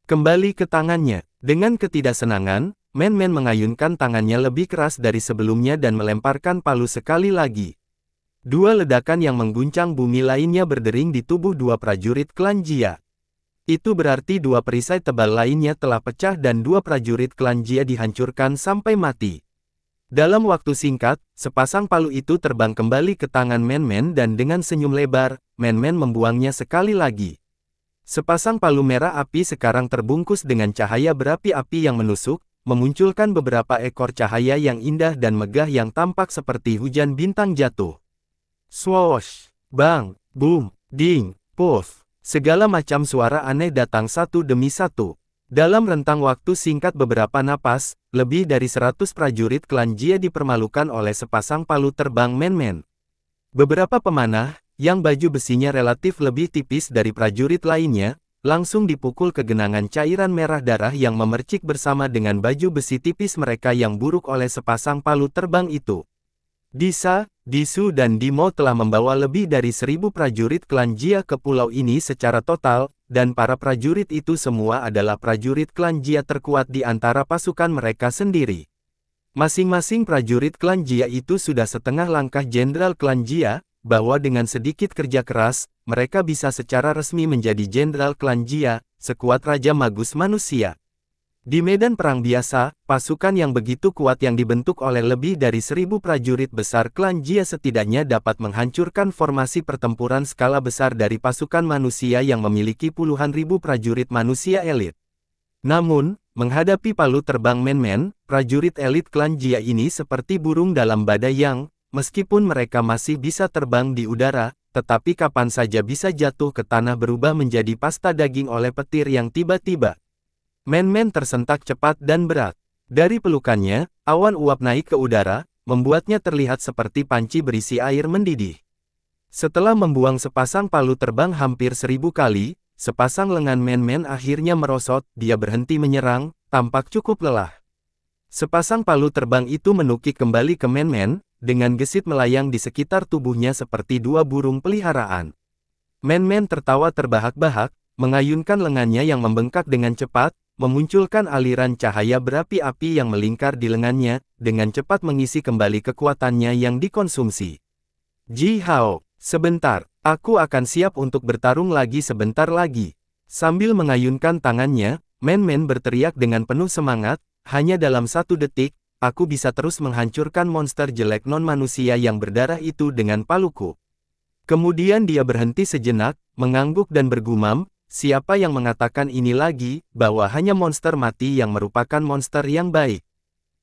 kembali ke tangannya. Dengan ketidaksenangan, Men-Men mengayunkan tangannya lebih keras dari sebelumnya dan melemparkan palu sekali lagi. Dua ledakan yang mengguncang bumi lainnya berdering di tubuh dua prajurit klan Jia. Itu berarti dua perisai tebal lainnya telah pecah dan dua prajurit klan Jia dihancurkan sampai mati. Dalam waktu singkat, sepasang palu itu terbang kembali ke tangan Men-Men dan dengan senyum lebar, Men-Men membuangnya sekali lagi. Sepasang palu merah api sekarang terbungkus dengan cahaya berapi-api yang menusuk, memunculkan beberapa ekor cahaya yang indah dan megah yang tampak seperti hujan bintang jatuh. Swoosh! Bang! Boom! Ding! Puff! Segala macam suara aneh datang satu demi satu. Dalam rentang waktu singkat beberapa napas, lebih dari 100 prajurit klan Jia dipermalukan oleh sepasang palu terbang Men-Men. Beberapa pemanah, yang baju besinya relatif lebih tipis dari prajurit lainnya, langsung dipukul ke genangan cairan merah darah yang memercik bersama dengan baju besi tipis mereka yang buruk oleh sepasang palu terbang itu. Disa, Disu dan Dimo telah membawa lebih dari 1000 prajurit klan Jia ke pulau ini secara total, dan para prajurit itu semua adalah prajurit klan Jia terkuat di antara pasukan mereka sendiri. Masing-masing prajurit klan Jia itu sudah setengah langkah jenderal klan Jia, bahwa dengan sedikit kerja keras, mereka bisa secara resmi menjadi jenderal klan Jia, sekuat Raja Magus manusia. Di medan perang biasa, pasukan yang begitu kuat yang dibentuk oleh lebih dari 1000 prajurit besar klan Jia setidaknya dapat menghancurkan formasi pertempuran skala besar dari pasukan manusia yang memiliki puluhan ribu prajurit manusia elit. Namun, menghadapi palu terbang Men-Men, prajurit elit klan Jia ini seperti burung dalam badai yang, meskipun mereka masih bisa terbang di udara, tetapi kapan saja bisa jatuh ke tanah berubah menjadi pasta daging oleh petir yang tiba-tiba. Men-Men tersentak cepat dan berat. Dari pelukannya, awan uap naik ke udara, membuatnya terlihat seperti panci berisi air mendidih. Setelah membuang sepasang palu terbang hampir 1000 kali, sepasang lengan Men-Men akhirnya merosot, dia berhenti menyerang, tampak cukup lelah. Sepasang palu terbang itu menukik kembali ke Men-Men, dengan gesit melayang di sekitar tubuhnya seperti dua burung peliharaan. Men-Men tertawa terbahak-bahak, mengayunkan lengannya yang membengkak dengan cepat, memunculkan aliran cahaya berapi-api yang melingkar di lengannya, dengan cepat mengisi kembali kekuatannya yang dikonsumsi. Ji Hao, sebentar, aku akan siap untuk bertarung lagi sebentar lagi. Sambil mengayunkan tangannya, Men-Men berteriak dengan penuh semangat, hanya dalam 1 detik, aku bisa terus menghancurkan monster jelek non-manusia yang berdarah itu dengan paluku. Kemudian dia berhenti sejenak, mengangguk dan bergumam, siapa yang mengatakan ini lagi, bahwa hanya monster mati yang merupakan monster yang baik.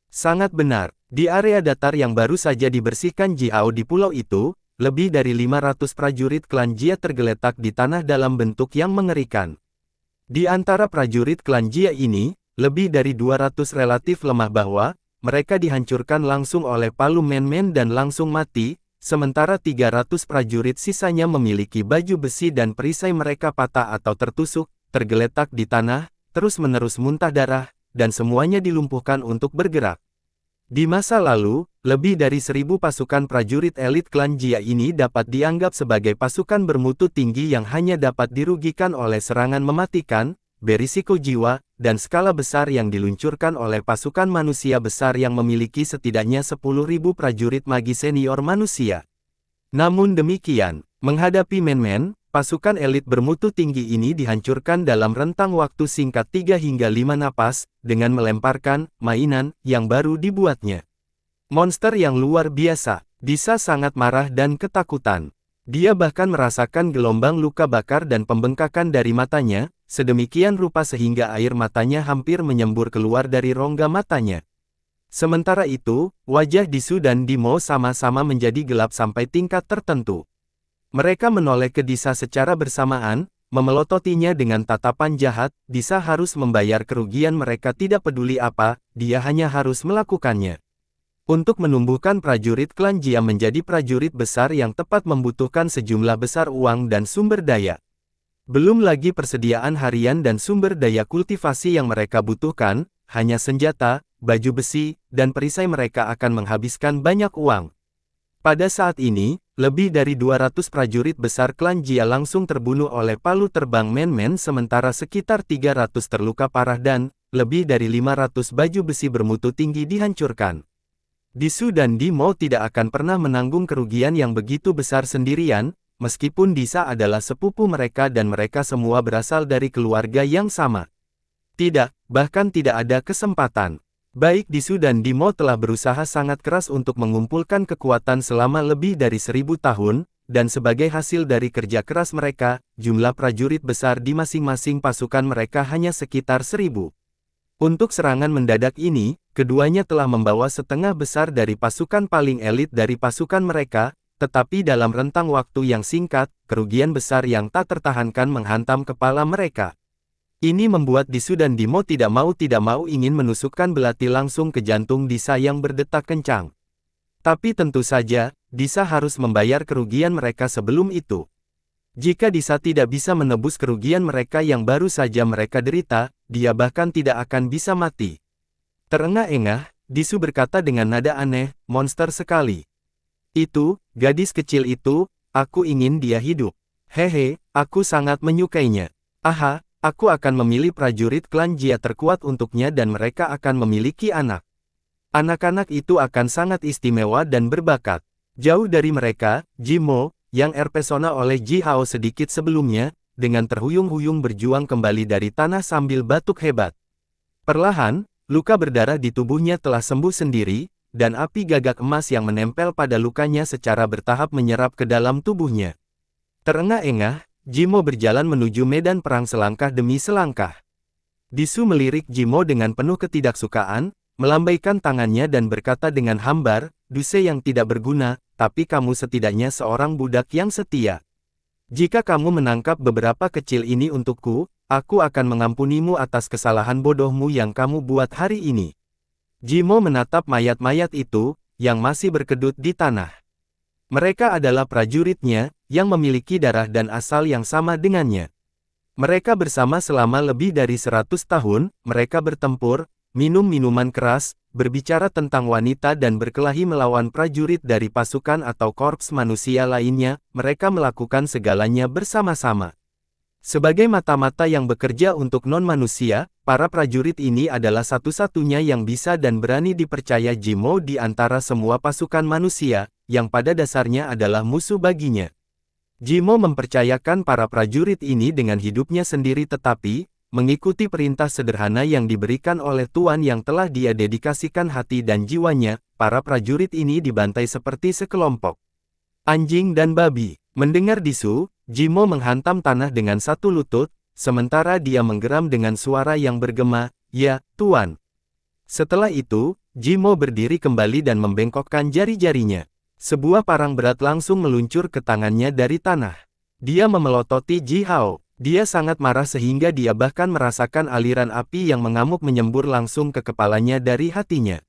Sangat benar, di area datar yang baru saja dibersihkan Ji Hao di pulau itu, lebih dari 500 prajurit klan Jia tergeletak di tanah dalam bentuk yang mengerikan. Di antara prajurit klan Jia ini, lebih dari 200 relatif lemah bahwa, mereka dihancurkan langsung oleh palu Men-Men dan langsung mati, sementara 300 prajurit sisanya memiliki baju besi dan perisai mereka patah atau tertusuk, tergeletak di tanah, terus-menerus muntah darah, dan semuanya dilumpuhkan untuk bergerak. Di masa lalu, lebih dari 1000 pasukan prajurit elit klan Jia ini dapat dianggap sebagai pasukan bermutu tinggi yang hanya dapat dirugikan oleh serangan mematikan, berisiko jiwa, dan skala besar yang diluncurkan oleh pasukan manusia besar yang memiliki setidaknya 10.000 prajurit magi senior manusia. Namun demikian, menghadapi Men-Men, pasukan elit bermutu tinggi ini dihancurkan dalam rentang waktu singkat 3 hingga 5 napas, dengan melemparkan mainan yang baru dibuatnya. Monster yang luar biasa, Disa sangat marah dan ketakutan. Dia bahkan merasakan gelombang luka bakar dan pembengkakan dari matanya, sedemikian rupa sehingga air matanya hampir menyembur keluar dari rongga matanya. Sementara itu, wajah Disu dan Dimo sama-sama menjadi gelap sampai tingkat tertentu. Mereka menoleh ke Disa secara bersamaan, memelototinya dengan tatapan jahat. Disa harus membayar kerugian mereka tidak peduli apa, dia hanya harus melakukannya. Untuk menumbuhkan prajurit klan Jia menjadi prajurit besar yang tepat membutuhkan sejumlah besar uang dan sumber daya. Belum lagi persediaan harian dan sumber daya kultivasi yang mereka butuhkan, hanya senjata, baju besi, dan perisai mereka akan menghabiskan banyak uang. Pada saat ini, lebih dari 200 prajurit besar klan Jia langsung terbunuh oleh palu terbang Men-Men sementara sekitar 300 terluka parah dan, lebih dari 500 baju besi bermutu tinggi dihancurkan. Disu dan Dimo tidak akan pernah menanggung kerugian yang begitu besar sendirian, meskipun Disa adalah sepupu mereka dan mereka semua berasal dari keluarga yang sama. Tidak, bahkan tidak ada kesempatan. Baik Disu dan Dimo telah berusaha sangat keras untuk mengumpulkan kekuatan selama lebih dari 1000 tahun, dan sebagai hasil dari kerja keras mereka, jumlah prajurit besar di masing-masing pasukan mereka hanya sekitar 1000. Untuk serangan mendadak ini, keduanya telah membawa setengah besar dari pasukan paling elit dari pasukan mereka, tetapi dalam rentang waktu yang singkat, kerugian besar yang tak tertahankan menghantam kepala mereka. Ini membuat Disu dan Dimo tidak mau ingin menusukkan belati langsung ke jantung Disa yang berdetak kencang. Tapi tentu saja, Disa harus membayar kerugian mereka sebelum itu. Jika Disa tidak bisa menebus kerugian mereka yang baru saja mereka derita, dia bahkan tidak akan bisa mati. Terengah-engah, Disu berkata dengan nada aneh, monster sekali. Itu, gadis kecil itu, aku ingin dia hidup. Hehe, aku sangat menyukainya. Aha, aku akan memilih prajurit klan Jia terkuat untuknya dan mereka akan memiliki anak. Anak-anak itu akan sangat istimewa dan berbakat. Jauh dari mereka, Jimo, yang terpesona oleh Ji Hao sedikit sebelumnya, dengan terhuyung-huyung berjuang kembali dari tanah sambil batuk hebat. Perlahan, luka berdarah di tubuhnya telah sembuh sendiri, dan api gagak emas yang menempel pada lukanya secara bertahap menyerap ke dalam tubuhnya. Terengah-engah, Jimo berjalan menuju medan perang selangkah demi selangkah. Disu melirik Jimo dengan penuh ketidaksukaan, melambaikan tangannya dan berkata dengan hambar, "Duse yang tidak berguna, tapi kamu setidaknya seorang budak yang setia. Jika kamu menangkap beberapa kecil ini untukku, aku akan mengampunimu atas kesalahan bodohmu yang kamu buat hari ini." Jimo menatap mayat-mayat itu, yang masih berkedut di tanah. Mereka adalah prajuritnya, yang memiliki darah dan asal yang sama dengannya. Mereka bersama selama lebih dari 100 tahun, mereka bertempur, minum minuman keras, berbicara tentang wanita dan berkelahi melawan prajurit dari pasukan atau korps manusia lainnya, mereka melakukan segalanya bersama-sama. Sebagai mata-mata yang bekerja untuk non-manusia, para prajurit ini adalah satu-satunya yang bisa dan berani dipercaya Jimo di antara semua pasukan manusia, yang pada dasarnya adalah musuh baginya. Jimo mempercayakan para prajurit ini dengan hidupnya sendiri tetapi, mengikuti perintah sederhana yang diberikan oleh Tuan yang telah dia dedikasikan hati dan jiwanya, para prajurit ini dibantai seperti sekelompok anjing dan babi. Mendengar Disu, Jimo menghantam tanah dengan satu lutut, sementara dia menggeram dengan suara yang bergema, "Ya, Tuan." Setelah itu, Jimo berdiri kembali dan membengkokkan jari-jarinya. Sebuah parang berat langsung meluncur ke tangannya dari tanah. Dia memelototi Ji Hao. Dia sangat marah sehingga dia bahkan merasakan aliran api yang mengamuk menyembur langsung ke kepalanya dari hatinya.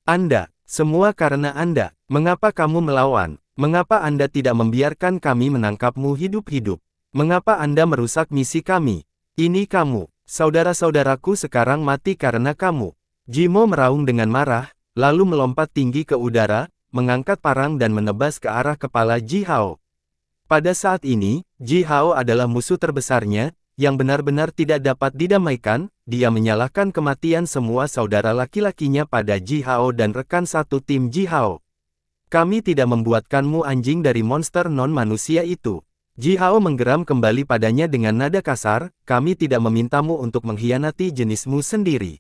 "Anda, semua karena Anda. Mengapa kamu melawan? Mengapa Anda tidak membiarkan kami menangkapmu hidup-hidup? Mengapa Anda merusak misi kami? Ini kamu, saudara-saudaraku sekarang mati karena kamu." Jimo meraung dengan marah, lalu melompat tinggi ke udara, mengangkat parang dan menebas ke arah kepala Ji Hao. Pada saat ini, Ji Hao adalah musuh terbesarnya, yang benar-benar tidak dapat didamaikan. Dia menyalahkan kematian semua saudara laki-lakinya pada Ji Hao dan rekan satu tim Ji Hao. "Kami tidak membuatkanmu anjing dari monster non-manusia itu." Ji Hao menggeram kembali padanya dengan nada kasar, "Kami tidak memintamu untuk mengkhianati jenismu sendiri.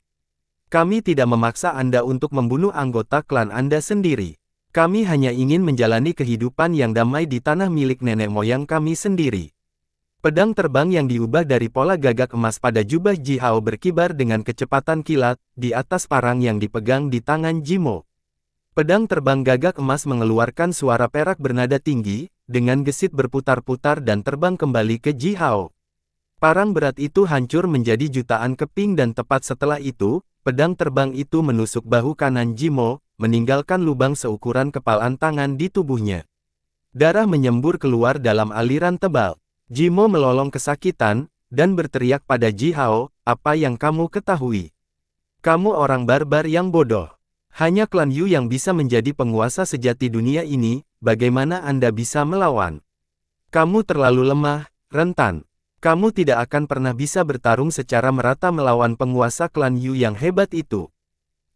Kami tidak memaksa Anda untuk membunuh anggota klan Anda sendiri. Kami hanya ingin menjalani kehidupan yang damai di tanah milik nenek moyang kami sendiri." Pedang terbang yang diubah dari pola gagak emas pada jubah Ji Hao berkibar dengan kecepatan kilat, di atas parang yang dipegang di tangan Jimo. Pedang terbang gagak emas mengeluarkan suara perak bernada tinggi, dengan gesit berputar-putar dan terbang kembali ke Ji Hao. Parang berat itu hancur menjadi jutaan keping dan tepat setelah itu, pedang terbang itu menusuk bahu kanan Jimo, meninggalkan lubang seukuran kepalan tangan di tubuhnya. Darah menyembur keluar dalam aliran tebal. Jimo melolong kesakitan, dan berteriak pada Ji Hao, "Apa yang kamu ketahui? Kamu orang barbar yang bodoh. Hanya klan Yu yang bisa menjadi penguasa sejati dunia ini, bagaimana Anda bisa melawan? Kamu terlalu lemah, rentan. Kamu tidak akan pernah bisa bertarung secara merata melawan penguasa klan Yu yang hebat itu.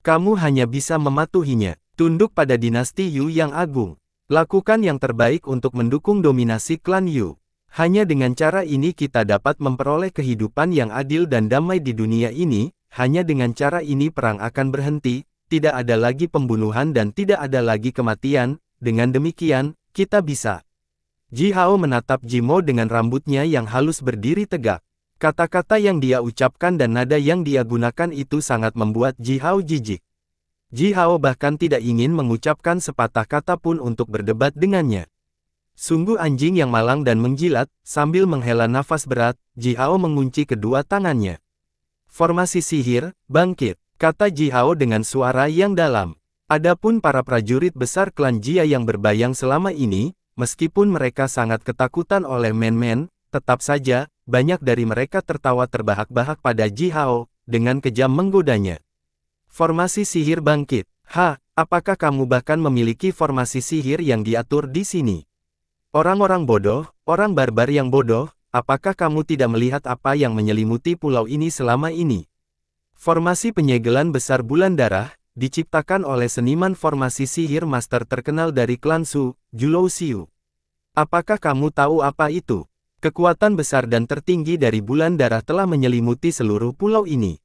Kamu hanya bisa mematuhinya. Tunduk pada dinasti Yu yang agung. Lakukan yang terbaik untuk mendukung dominasi klan Yu. Hanya dengan cara ini kita dapat memperoleh kehidupan yang adil dan damai di dunia ini. Hanya dengan cara ini perang akan berhenti, tidak ada lagi pembunuhan dan tidak ada lagi kematian. Dengan demikian, kita bisa." Ji Hao menatap Jimo dengan rambutnya yang halus berdiri tegak. Kata-kata yang dia ucapkan dan nada yang dia gunakan itu sangat membuat Ji Hao jijik. Ji Hao bahkan tidak ingin mengucapkan sepatah kata pun untuk berdebat dengannya. Sungguh anjing yang malang dan menjilat, sambil menghela nafas berat, Ji Hao mengunci kedua tangannya. "Formasi sihir, bangkit," kata Ji Hao dengan suara yang dalam. Adapun para prajurit besar klan Jia yang berbayang selama ini, meskipun mereka sangat ketakutan oleh Men-Men, tetap saja, banyak dari mereka tertawa terbahak-bahak pada Ji Hao, dengan kejam menggodanya. "Formasi sihir bangkit. Apakah kamu bahkan memiliki formasi sihir yang diatur di sini? Orang-orang bodoh, orang barbar yang bodoh, apakah kamu tidak melihat apa yang menyelimuti pulau ini selama ini? Formasi penyegelan besar bulan darah, diciptakan oleh seniman formasi sihir master terkenal dari klan Su, Julou Xiu. Apakah kamu tahu apa itu? Kekuatan besar dan tertinggi dari bulan darah telah menyelimuti seluruh pulau ini.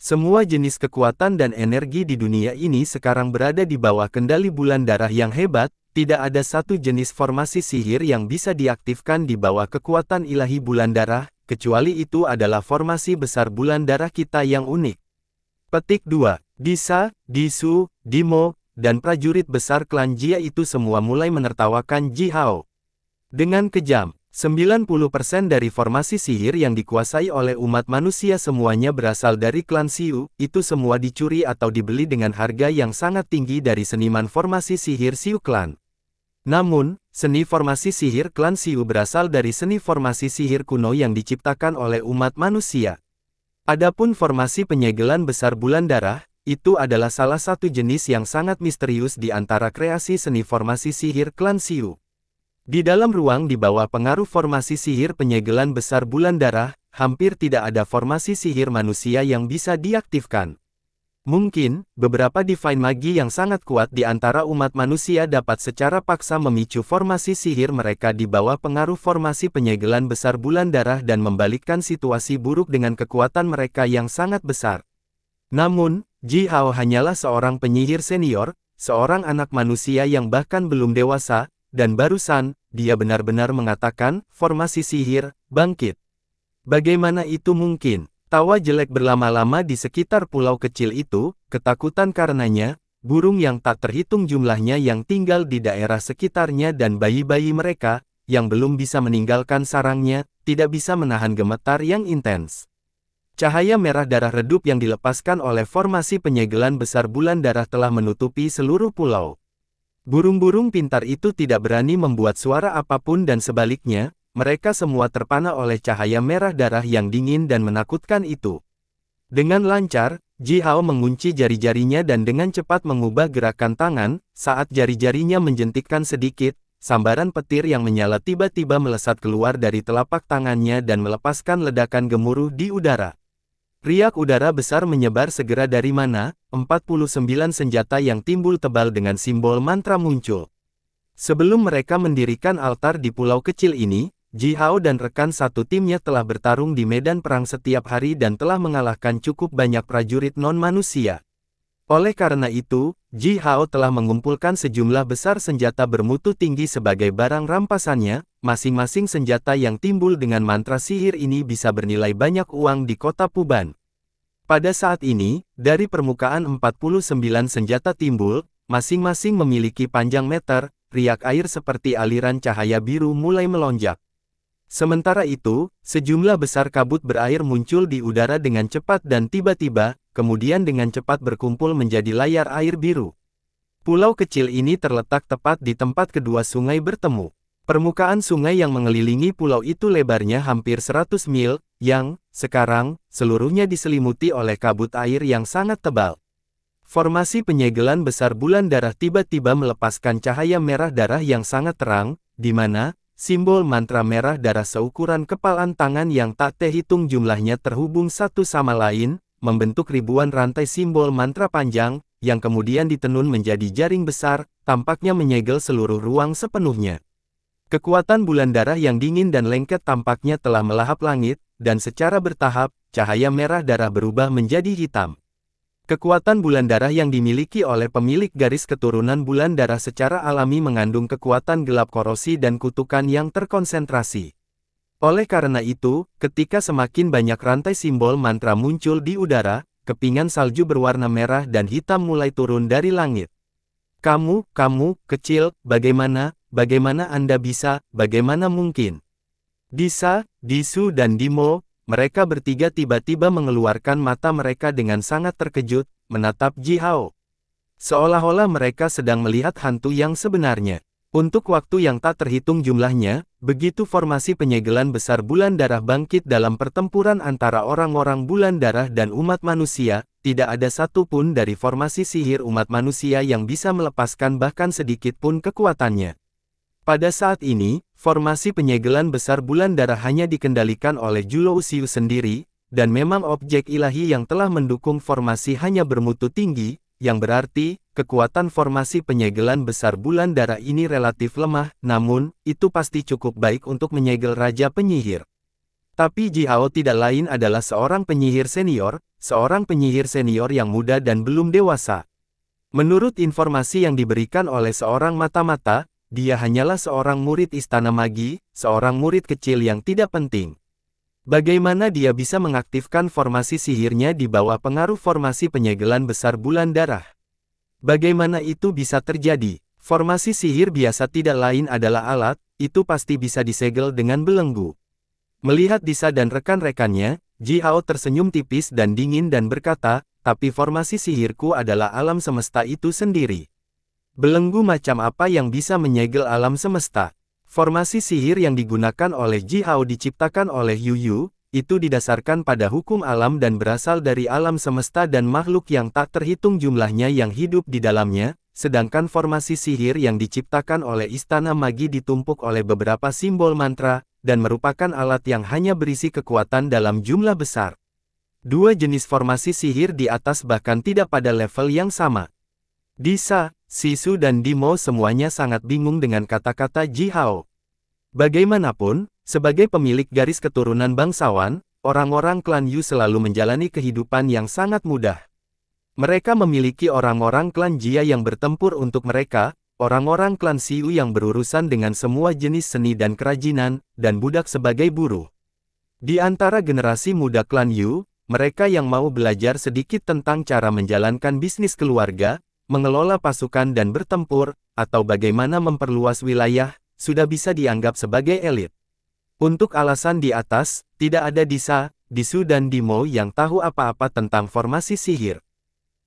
Semua jenis kekuatan dan energi di dunia ini sekarang berada di bawah kendali bulan darah yang hebat, tidak ada satu jenis formasi sihir yang bisa diaktifkan di bawah kekuatan ilahi bulan darah, kecuali itu adalah formasi besar bulan darah kita yang unik. Petik 2. Disa, Disu, Dimo, dan prajurit besar klan Jia itu semua mulai menertawakan Ji Hao. Dengan kejam, 90% dari formasi sihir yang dikuasai oleh umat manusia semuanya berasal dari klan Xiu, itu semua dicuri atau dibeli dengan harga yang sangat tinggi dari seniman formasi sihir Xiu Clan. Namun, seni formasi sihir klan Xiu berasal dari seni formasi sihir kuno yang diciptakan oleh umat manusia. Adapun formasi penyegelan besar bulan darah, itu adalah salah satu jenis yang sangat misterius di antara kreasi seni formasi sihir klan Xiu. Di dalam ruang di bawah pengaruh formasi sihir penyegelan besar bulan darah, hampir tidak ada formasi sihir manusia yang bisa diaktifkan. Mungkin, beberapa divine magi yang sangat kuat di antara umat manusia dapat secara paksa memicu formasi sihir mereka di bawah pengaruh formasi penyegelan besar bulan darah dan membalikkan situasi buruk dengan kekuatan mereka yang sangat besar. Namun, Ji Hao hanyalah seorang penyihir senior, seorang anak manusia yang bahkan belum dewasa, dan barusan, dia benar-benar mengatakan, formasi sihir, bangkit. Bagaimana itu mungkin? Tawa jelek berlama-lama di sekitar pulau kecil itu, ketakutan karenanya, burung yang tak terhitung jumlahnya yang tinggal di daerah sekitarnya dan bayi-bayi mereka, yang belum bisa meninggalkan sarangnya, tidak bisa menahan gemetar yang intens. Cahaya merah darah redup yang dilepaskan oleh formasi penyegelan besar bulan darah telah menutupi seluruh pulau. Burung-burung pintar itu tidak berani membuat suara apapun dan sebaliknya, mereka semua terpana oleh cahaya merah darah yang dingin dan menakutkan itu. Dengan lancar, Ji Hao mengunci jari-jarinya dan dengan cepat mengubah gerakan tangan, saat jari-jarinya menjentikkan sedikit, sambaran petir yang menyala tiba-tiba melesat keluar dari telapak tangannya dan melepaskan ledakan gemuruh di udara. Riak udara besar menyebar segera dari mana, 49 senjata yang timbul tebal dengan simbol mantra muncul. Sebelum mereka mendirikan altar di pulau kecil ini, Ji Hao dan rekan satu timnya telah bertarung di medan perang setiap hari dan telah mengalahkan cukup banyak prajurit non-manusia. Oleh karena itu, Ji Hao telah mengumpulkan sejumlah besar senjata bermutu tinggi sebagai barang rampasannya. Masing-masing senjata yang timbul dengan mantra sihir ini bisa bernilai banyak uang di kota Puban. Pada saat ini, dari permukaan 49 senjata timbul, masing-masing memiliki panjang meter, riak air seperti aliran cahaya biru mulai melonjak. Sementara itu, sejumlah besar kabut berair muncul di udara dengan cepat dan tiba-tiba, kemudian dengan cepat berkumpul menjadi layar air biru. Pulau kecil ini terletak tepat di tempat kedua sungai bertemu. Permukaan sungai yang mengelilingi pulau itu lebarnya hampir 100 mil, yang, sekarang, seluruhnya diselimuti oleh kabut air yang sangat tebal. Formasi penyegelan besar bulan darah tiba-tiba melepaskan cahaya merah darah yang sangat terang, di mana, simbol mantra merah darah seukuran kepalan tangan yang tak terhitung jumlahnya terhubung satu sama lain, membentuk ribuan rantai simbol mantra panjang, yang kemudian ditenun menjadi jaring besar, tampaknya menyegel seluruh ruang sepenuhnya. Kekuatan bulan darah yang dingin dan lengket tampaknya telah melahap langit, dan secara bertahap, cahaya merah darah berubah menjadi hitam. Kekuatan bulan darah yang dimiliki oleh pemilik garis keturunan bulan darah secara alami mengandung kekuatan gelap korosi dan kutukan yang terkonsentrasi. Oleh karena itu, ketika semakin banyak rantai simbol mantra muncul di udara, kepingan salju berwarna merah dan hitam mulai turun dari langit. Kamu, kecil, bagaimana Anda bisa, bagaimana mungkin? Disa, Disu dan Dimo, mereka bertiga tiba-tiba mengeluarkan mata mereka dengan sangat terkejut, menatap Ji Hao. Seolah-olah mereka sedang melihat hantu yang sebenarnya. Untuk waktu yang tak terhitung jumlahnya, begitu formasi penyegelan besar bulan darah bangkit dalam pertempuran antara orang-orang bulan darah dan umat manusia, tidak ada satupun dari formasi sihir umat manusia yang bisa melepaskan bahkan sedikit pun kekuatannya. Pada saat ini, formasi penyegelan besar bulan darah hanya dikendalikan oleh Julo Usiu sendiri, dan memang objek ilahi yang telah mendukung formasi hanya bermutu tinggi, yang berarti, kekuatan formasi penyegelan besar bulan darah ini relatif lemah, namun, itu pasti cukup baik untuk menyegel Raja Penyihir. Tapi Ji Hao tidak lain adalah seorang penyihir senior yang muda dan belum dewasa. Menurut informasi yang diberikan oleh seorang mata-mata, dia hanyalah seorang murid istana magi, seorang murid kecil yang tidak penting. Bagaimana dia bisa mengaktifkan formasi sihirnya di bawah pengaruh formasi penyegelan besar bulan darah? Bagaimana itu bisa terjadi? Formasi sihir biasa tidak lain adalah alat, itu pasti bisa disegel dengan belenggu. Melihat Disa dan rekan-rekannya, Ji Hao tersenyum tipis dan dingin dan berkata, tapi formasi sihirku adalah alam semesta itu sendiri. Belenggu macam apa yang bisa menyegel alam semesta? Formasi sihir yang digunakan oleh Ji Hao diciptakan oleh Yu Yu, itu didasarkan pada hukum alam dan berasal dari alam semesta dan makhluk yang tak terhitung jumlahnya yang hidup di dalamnya, sedangkan formasi sihir yang diciptakan oleh Istana Magi ditumpuk oleh beberapa simbol mantra, dan merupakan alat yang hanya berisi kekuatan dalam jumlah besar. Dua jenis formasi sihir di atas bahkan tidak pada level yang sama. Disa, Sisu dan Dimo semuanya sangat bingung dengan kata-kata Ji Hao. Bagaimanapun, sebagai pemilik garis keturunan bangsawan, orang-orang klan Yu selalu menjalani kehidupan yang sangat mudah. Mereka memiliki orang-orang klan Jia yang bertempur untuk mereka, orang-orang klan Siu yang berurusan dengan semua jenis seni dan kerajinan, dan budak sebagai buruh. Di antara generasi muda klan Yu, mereka yang mau belajar sedikit tentang cara menjalankan bisnis keluarga, mengelola pasukan dan bertempur, atau bagaimana memperluas wilayah, sudah bisa dianggap sebagai elit. Untuk alasan di atas, tidak ada Disa, Disu dan Dimo yang tahu apa-apa tentang formasi sihir.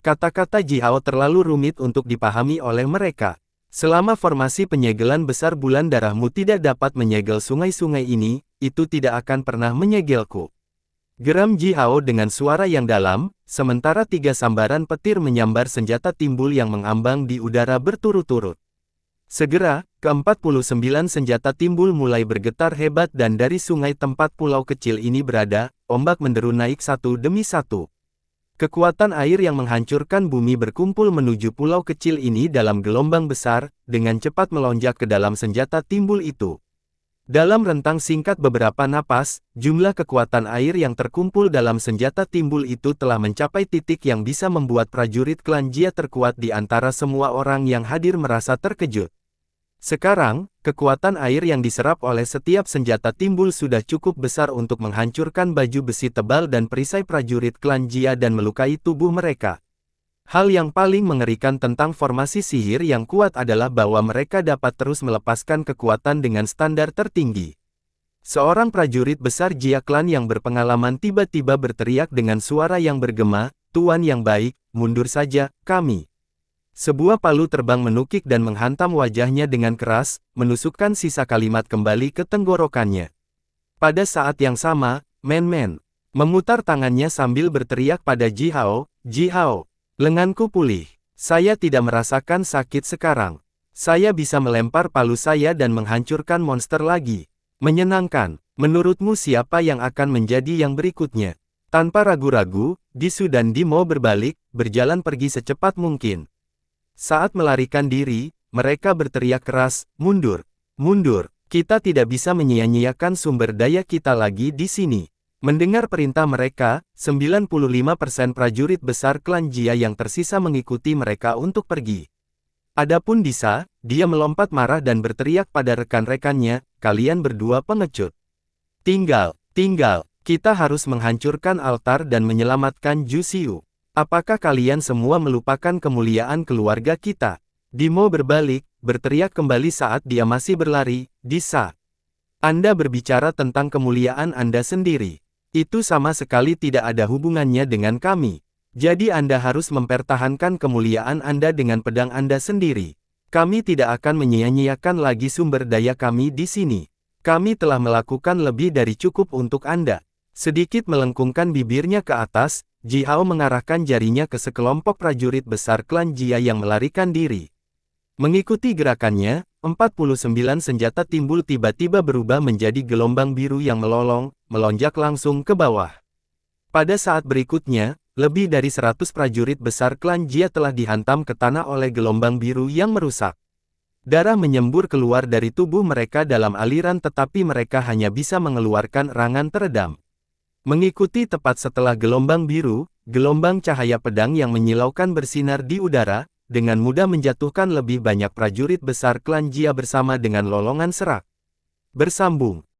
Kata-kata Ji Hao terlalu rumit untuk dipahami oleh mereka. Selama formasi penyegelan besar bulan darahmu tidak dapat menyegel sungai-sungai ini, itu tidak akan pernah menyegelku. Geram Ji Hao dengan suara yang dalam, sementara 3 sambaran petir menyambar senjata timbul yang mengambang di udara berturut-turut. Segera, ke-49 senjata timbul mulai bergetar hebat dan dari sungai tempat pulau kecil ini berada, ombak menderu naik satu demi satu. Kekuatan air yang menghancurkan bumi berkumpul menuju pulau kecil ini dalam gelombang besar, dengan cepat melonjak ke dalam senjata timbul itu. Dalam rentang singkat beberapa napas, jumlah kekuatan air yang terkumpul dalam senjata timbul itu telah mencapai titik yang bisa membuat prajurit klan Jia terkuat di antara semua orang yang hadir merasa terkejut. Sekarang, kekuatan air yang diserap oleh setiap senjata timbul sudah cukup besar untuk menghancurkan baju besi tebal dan perisai prajurit klan Jia dan melukai tubuh mereka. Hal yang paling mengerikan tentang formasi sihir yang kuat adalah bahwa mereka dapat terus melepaskan kekuatan dengan standar tertinggi. Seorang prajurit besar Jia klan yang berpengalaman tiba-tiba berteriak dengan suara yang bergema, "Tuan yang baik, mundur saja, kami." Sebuah palu terbang menukik dan menghantam wajahnya dengan keras, menusukkan sisa kalimat kembali ke tenggorokannya. Pada saat yang sama, Men memutar tangannya sambil berteriak pada Ji Hao, "Ji Hao, lenganku pulih. Saya tidak merasakan sakit sekarang. Saya bisa melempar palu saya dan menghancurkan monster lagi. Menyenangkan. Menurutmu siapa yang akan menjadi yang berikutnya?" Tanpa ragu-ragu, Disu dan Dimo berbalik, berjalan pergi secepat mungkin. Saat melarikan diri, mereka berteriak keras, "Mundur! Mundur! Kita tidak bisa menyia-nyiakan sumber daya kita lagi di sini." Mendengar perintah mereka, 95% prajurit besar klan Jia yang tersisa mengikuti mereka untuk pergi. Adapun Disa, dia melompat marah dan berteriak pada rekan-rekannya, "Kalian berdua pengecut. Tinggal, kita harus menghancurkan altar dan menyelamatkan Ju Xiu. Apakah kalian semua melupakan kemuliaan keluarga kita?" Dimo berbalik, berteriak kembali saat dia masih berlari, "Disa, Anda berbicara tentang kemuliaan Anda sendiri. Itu sama sekali tidak ada hubungannya dengan kami. Jadi Anda harus mempertahankan kemuliaan Anda dengan pedang Anda sendiri. Kami tidak akan menyia-nyiakan lagi sumber daya kami di sini. Kami telah melakukan lebih dari cukup untuk Anda." Sedikit melengkungkan bibirnya ke atas, Ji Hao mengarahkan jarinya ke sekelompok prajurit besar klan Jia yang melarikan diri. Mengikuti gerakannya, 49 senjata timbul tiba-tiba berubah menjadi gelombang biru yang melonjak langsung ke bawah. Pada saat berikutnya, lebih dari 100 prajurit besar klan Jia telah dihantam ke tanah oleh gelombang biru yang merusak. Darah menyembur keluar dari tubuh mereka dalam aliran tetapi mereka hanya bisa mengeluarkan erangan teredam. Mengikuti tepat setelah gelombang biru, gelombang cahaya pedang yang menyilaukan bersinar di udara, dengan mudah menjatuhkan lebih banyak prajurit besar klan Jia bersama dengan lolongan serak. Bersambung.